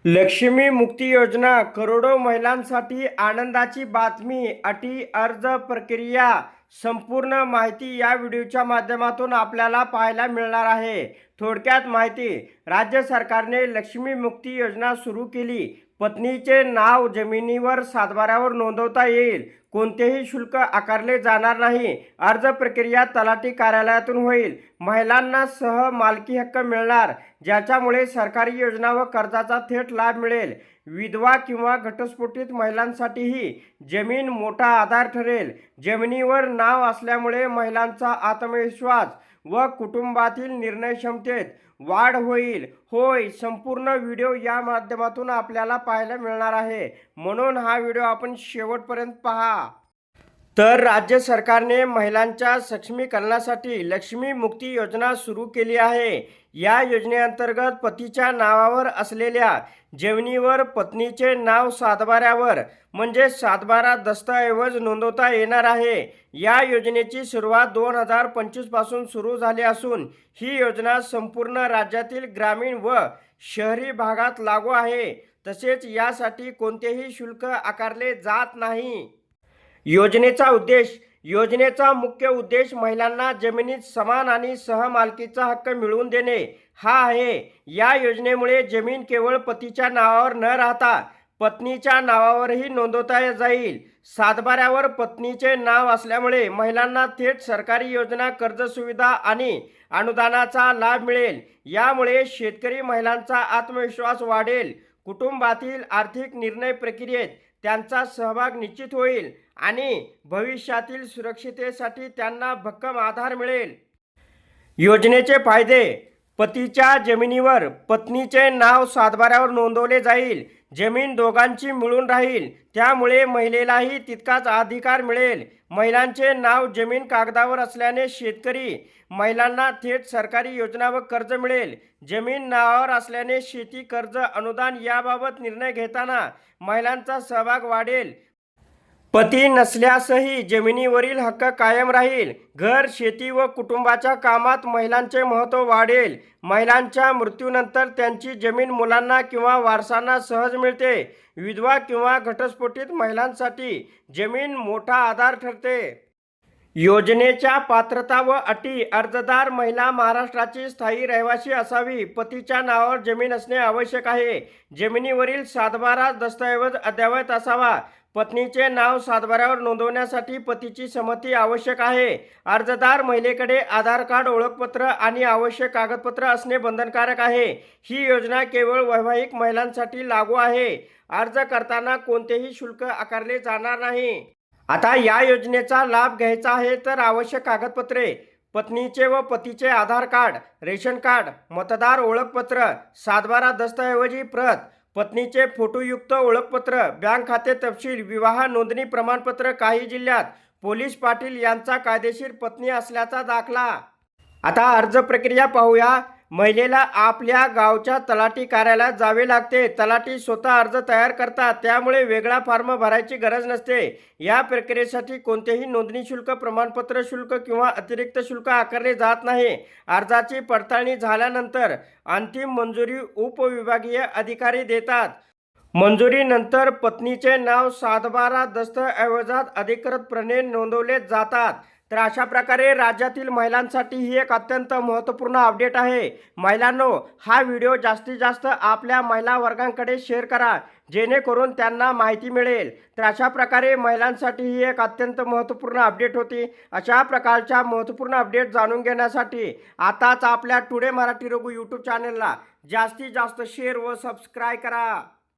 लक्ष्मी मुक्ती योजना करोडो महिलांसाठी आनंदाची बातमी. अटी अर्ज प्रक्रिया संपूर्ण माहिती या व्हिडिओच्या माध्यमातून आपल्याला पाहायला मिळणार आहे. थोडक्यात माहिती. राज्य सरकारने लक्ष्मी मुक्ती योजना सुरू केली. पत्नीचे नाव जमिनीवर सातबाऱ्यावर नोंदवता येईल. कोणतेही शुल्क आकारले जाणार नाही. अर्ज प्रक्रिया तलाठी कार्यालयातून होईल. महिलांना सह मालकी हक्क मिळणार, ज्याच्यामुळे सरकारी योजना व कर्जाचा थेट लाभ मिळेल. विधवा किंवा घटस्फोटित महिलांसाठीही जमीन मोठा आधार ठरेल. जमिनीवर नाव असल्यामुळे महिलांचा आत्मविश्वास व कुटुंबातील निर्णय क्षमतेत वाढ होईल. होय, संपूर्ण व्हिडिओ या माध्यमातून आपल्याला पाहायला मिळणार आहे, म्हणून हा व्हिडिओ आपण शेवटपर्यंत पहा. तर राज्य सरकारने महिलांच्या सक्षमीकरणासाठी लक्ष्मी मुक्ती योजना सुरू केली आहे. या योजनेअंतर्गत पतीच्या नावावर असलेल्या जमिनीवर पत्नीचे नाव सातबाऱ्यावर म्हणजे सातबारा दस्तऐवज नोंदवता येणार आहे. या योजनेची सुरुवात 2025 पासून सुरू झाली असून ही योजना संपूर्ण राज्यातील ग्रामीण व शहरी भागात लागू आहे. तसेच यासाठी कोणतेही शुल्क आकारले जात नाही. योजनेचा मुख्य उद्देश महिलांना जमिनीत समान आणि सहमालकीचा हक्क मिळवून देणे हा आहे. या योजनेमुळे जमीन केवळ पतीच्या नावावर न राहता पत्नीच्या नावावरही नोंदवता जाईल. सातबाऱ्यावर पत्नीचे नाव असल्यामुळे महिलांना थेट सरकारी योजना, कर्ज सुविधा आणि अनुदानाचा लाभ मिळेल. यामुळे शेतकरी महिलांचा आत्मविश्वास वाढेल. कुटुंबातील आर्थिक निर्णय प्रक्रियेत त्यांचा सहभाग निश्चित होईल आणि भविष्यातील सुरक्षिततेसाठी त्यांना भक्कम आधार मिळेल. योजनेचे फायदे. पतीच्या जमिनीवर पत्नीचे नाव सातबाऱ्यावर नोंदवले जाईल. जमीन दोघांची मिळून राहील, त्यामुळे महिलेलाही तितकाच अधिकार मिळेल. महिलांचे नाव जमीन कागदावर असल्याने शेतकरी महिलांना थेट सरकारी योजना व कर्ज मिळेल. जमीन नावावर असल्याने शेती कर्ज, अनुदान याबाबत निर्णय घेताना महिलांचा सहभाग वाढेल. पती नसल्यासही जमिनीवरील हक्क कायम राहील. घर, शेती व कुटुंबाच्या कामात महिलांचे महत्त्व वाढेल. महिलांच्या मृत्यूनंतर त्यांची जमीन मुलांना किंवा वारसांना सहज मिळते. विधवा किंवा घटस्फोटित महिलांसाठी जमीन मोठा आधार ठरते. योजनेच्या पात्रता व अटी. अर्जदार महिला महाराष्ट्राची स्थायी रहिवासी असावी. पतीच्या नावावर जमीन असणे आवश्यक आहे. जमिनीवरील सातबारा दस्तऐवज अद्ययावत असावा. पत्नीचे नाव सातबाऱ्यावर नोंदवण्यासाठी पतीची संमती आवश्यक आहे. अर्जदार महिलेकडे आधार कार्ड, ओळखपत्र आणि आवश्यक कागदपत्र असणे बंधनकारक आहे. ही योजना केवळ वैवाहिक महिलांसाठी लागू आहे. अर्ज करताना कोणतेही शुल्क आकारले जाणार नाही. आता या योजनेचा लाभ घ्यायचा आहे तर आवश्यक कागदपत्रे. पत्नीचे व पतीचे आधार कार्ड, रेशन कार्ड, मतदार ओळखपत्र, सातबारा दस्तऐवजी प्रत, पत्नीचे फोटोयुक्त ओळखपत्र, बँक खाते तपशील, विवाह नोंदणी प्रमाणपत्र, काही जिल्ह्यात पोलीस पाटील यांचा कायदेशीर पत्नी असल्याचा दाखला. आता अर्ज प्रक्रिया पाहूया. महिलेला आपल्या गावच्या तलाठी कार्यालयात जावे लागते. तलाठी स्वतः अर्ज तयार करतात, त्यामुळे वेगळा फॉर्म भरायची गरज नसते. या प्रक्रियेसाठी कोणतेही नोंदणी शुल्क, प्रमाणपत्र शुल्क किंवा अतिरिक्त शुल्क आकारले जात नाही. अर्जाची पडताळणी झाल्यानंतर अंतिम मंजुरी उपविभागीय अधिकारी देतात. मंजुरीनंतर पत्नीचे नाव सातबारा दस्तऐवजात अधिकृतपणे नोंदवले जातात. तर अशा प्रकारे राज्यातील महिलांसाठी ही एक अत्यंत महत्त्वपूर्ण अपडेट आहे. महिलांनो, हा व्हिडिओ जास्तीत जास्त आपल्या महिला वर्गांकडे शेअर करा, जेणेकरून त्यांना माहिती मिळेल. तर अशा प्रकारे महिलांसाठी ही एक अत्यंत महत्त्वपूर्ण अपडेट होती. अशा प्रकारच्या महत्त्वपूर्ण अपडेट जाणून घेण्यासाठी आताच आपल्या टुडे मराठी रघु यूट्यूब चॅनलला जास्तीत जास्त शेअर व सबस्क्राईब करा.